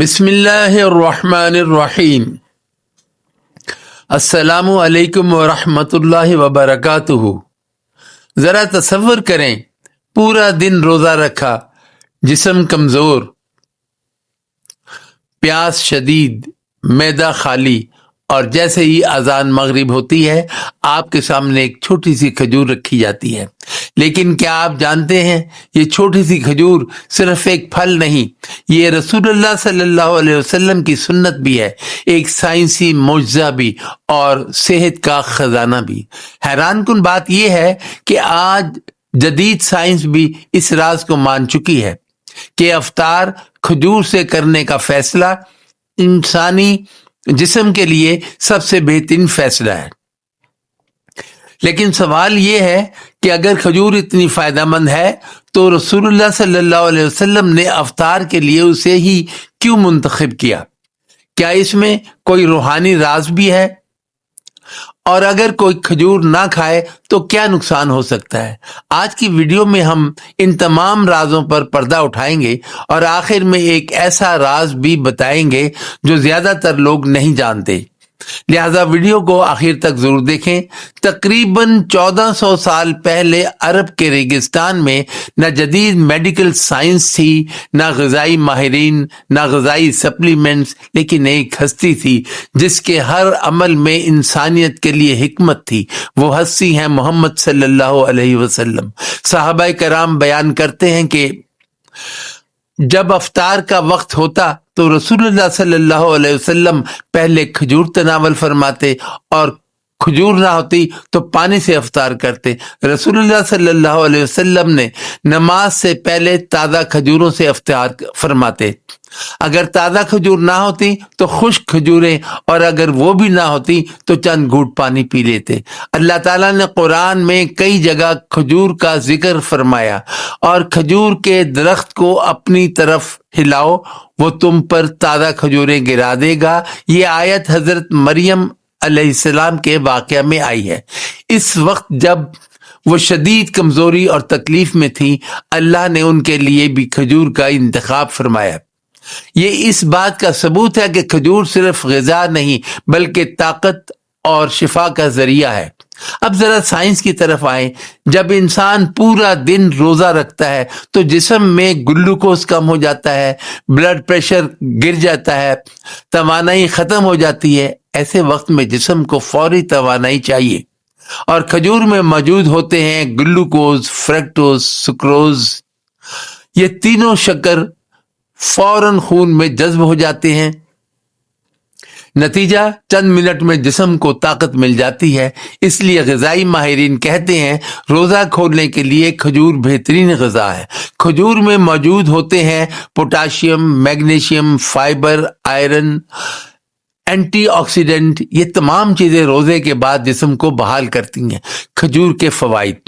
बिस्मिल्लाहिर्रहमानिर्रहीम। अस्सलामु अलैकुम वरहमतुल्लाहि वबरकातुहू। ज़रा तसव्वुर करें, पूरा दिन रोज़ा रखा, जिस्म कमज़ोर, प्यास शदीद, मैदा खाली, और जैसे ही अजान मगरिब होती है आपके सामने एक छोटी सी खजूर रखी जाती है। लेकिन क्या आप जानते हैं, ये छोटी सी खजूर सिर्फ एक फल नहीं, ये रसूलुल्लाह सल्लल्लाहु अलैहि वसल्लम की सुन्नत भी है, एक साइंसी मुअजिज़ा भी और सेहत का खजाना भी। हैरान कुन बात यह है कि आज जदीद साइंस भी इस राज को मान चुकी है कि अफ्तार खजूर से करने का फैसला इंसानी जिस्म के लिए सबसे बेहतरीन फैसला है। लेकिन सवाल यह है कि अगर खजूर इतनी फायदेमंद है तो रसूलुल्लाह सल्लल्लाहु अलैहि वसल्लम ने अफ्तार के लिए उसे ही क्यों मुंतखब किया? क्या इसमें कोई रूहानी राज भी है? और अगर कोई खजूर ना खाए तो क्या नुकसान हो सकता है? आज की वीडियो में हम इन तमाम राजों पर पर्दा उठाएंगे और आखिर में एक ऐसा राज भी बताएंगे जो ज्यादातर लोग नहीं जानते। लिहाजा वीडियो को आखिर तक जरूर देखें। तकरीबन 1400 साल पहले अरब के रेगिस्तान में न जदीद मेडिकल साइंस थी, न ग़िज़ाई माहिरीन, न ग़िज़ाई सप्लीमेंट्स, लेकिन एक हस्ती थी जिसके हर अमल में इंसानियत के लिए हिकमत थी। वो हस्ती हैं मोहम्मद सल्लल्लाहु अलैहि वसल्लम। सहाबाए कराम बयान करते हैं कि जब अफ्तार का वक्त होता तो रसूलुल्लाह सल्लल्लाहु अलैहि वसल्लम पहले खजूर तनावल फरमाते और खजूर ना होती तो पानी से अफ्तार करते। रसूलुल्लाह सल्लल्लाहु अलैहि वसल्लम ने नमाज से पहले ताज़ा खजूरों से अफ्तार फरमाते। अगर ताज़ा खजूर ना होती तो खुश्क खजूरें, और अगर वो भी ना होती तो चंद घूंट पानी पी लेते। अल्लाह ताला ने कुरान में कई जगह खजूर का जिक्र फरमाया, और खजूर के दरख्त को अपनी तरफ हिलाओ, वो तुम पर ताज़ा खजूरें गिरा देगा। ये आयत हजरत मरियम अलैहिस्सलाम के वाक़या में आई है। इस वक्त जब वो शदीद कमजोरी और तकलीफ में थी, अल्लाह ने उनके लिए भी खजूर का इंतखाब फरमाया। ये इस बात का सबूत है कि खजूर सिर्फ ग़िज़ा नहीं बल्कि ताकत और शिफा का जरिया है। अब जरा साइंस की तरफ आए। जब इंसान पूरा दिन रोजा रखता है तो जिस्म में ग्लूकोज कम हो जाता है, ब्लड प्रेशर गिर जाता है, तवानाई खत्म हो जाती है। ऐसे वक्त में जिस्म को फौरी तवानाई चाहिए, और खजूर में मौजूद होते हैं ग्लूकोज, फ्रक्टोज, सुक्रोज। ये तीनों शक्कर फौरन खून में जज्ब हो जाते हैं। नतीजा, चंद मिनट में जिस्म को ताकत मिल जाती है। इसलिए ग़िज़ाई माहिरीन कहते हैं रोज़ा खोलने के लिए खजूर बेहतरीन ग़िज़ा है। खजूर में मौजूद होते हैं potassium, magnesium, fibre, iron, antioxidant. ये तमाम चीज़ें रोज़े के बाद जिस्म को बहाल करती हैं। खजूर के फ़वाइद: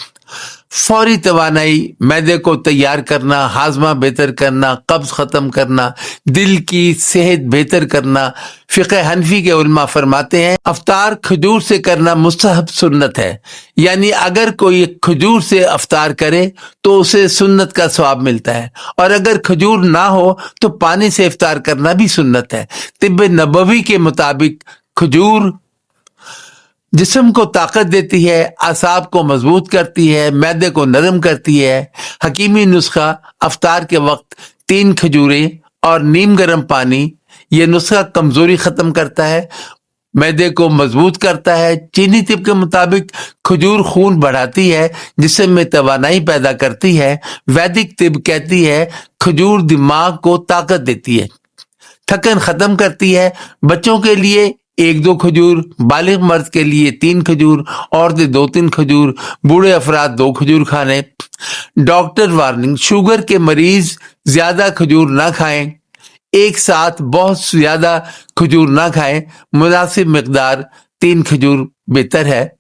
फौरी तवानाई, मैदे को तैयार करना, हाजमा बेहतर करना, कब्ज ख़त्म करना, दिल की सेहत बेहतर करना। फ़िक़्ह हनफी के उलमा फरमाते हैं अफ्तार खजूर से करना मुस्तहब सुन्नत है, यानी अगर कोई खजूर से अफ्तार करे तो उसे सुन्नत का सवाब मिलता है, और अगर खजूर ना हो तो पानी से इफ्तार करना भी सुन्नत है। तिब्ब नबवी के मुताबिक खजूर जिस्म को ताकत देती है, आसाब को मजबूत करती है, मैदे को नरम करती है। हकीमी नुस्खा अफ्तार के वक्त 3 खजूरें और नीम गर्म पानी, ये नुस्खा कमजोरी खत्म करता है, मैदे को मजबूत करता है। चीनी तिब के मुताबिक खजूर खून बढ़ाती है, जिस्म में तवानाई पैदा करती है। वैदिक तिब कहती है खजूर दिमाग को ताकत देती है, थकन खत्म करती है। बच्चों के लिए 1-2 खजूर, बालिग मर्द के लिए 3 खजूर, औरतें 2-3 खजूर, बूढ़े अफराद 2 खजूर खाने। डॉक्टर वार्निंग: शुगर के मरीज ज्यादा खजूर ना खाएं, एक साथ बहुत ज्यादा खजूर ना खाएं, मुनासिब मिकदार 3 खजूर बेहतर है।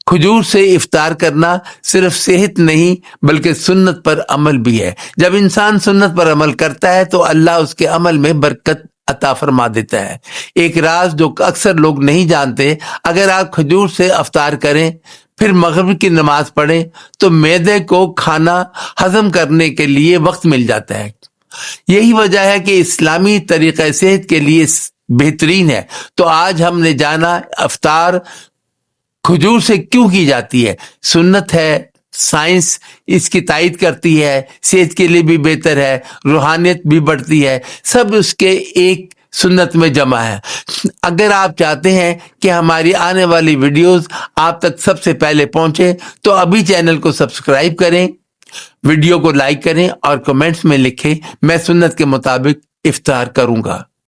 खजूर से इफ्तार करना सिर्फ सेहत नहीं बल्कि सुन्नत पर अमल भी है। जब इंसान सुन्नत पर अमल करता है तो अल्लाह उसके अमल में बरकत अता फरमा देता है। एक राज जो अक्सर लोग नहीं जानते, अगर आप खजूर से अफ्तार करें फिर मगरिब की नमाज पढ़ें तो मैदे को खाना हजम करने के लिए वक्त मिल जाता है। यही वजह है कि इस्लामी तरीक़ा सेहत के लिए बेहतरीन है। तो आज हमने जाना इफ्तार खजूर से क्यों की जाती है, सुन्नत है, साइंस इसकी तायद करती है, सेहत के लिए भी बेहतर है, रूहानियत भी बढ़ती है, सब उसके एक सुन्नत में जमा है। अगर आप चाहते हैं कि हमारी आने वाली वीडियोस आप तक सबसे पहले पहुंचे तो अभी चैनल को सब्सक्राइब करें, वीडियो को लाइक करें और कमेंट्स में लिखें मैं सुन्नत के मुताबिक इफ्तार करूंगा।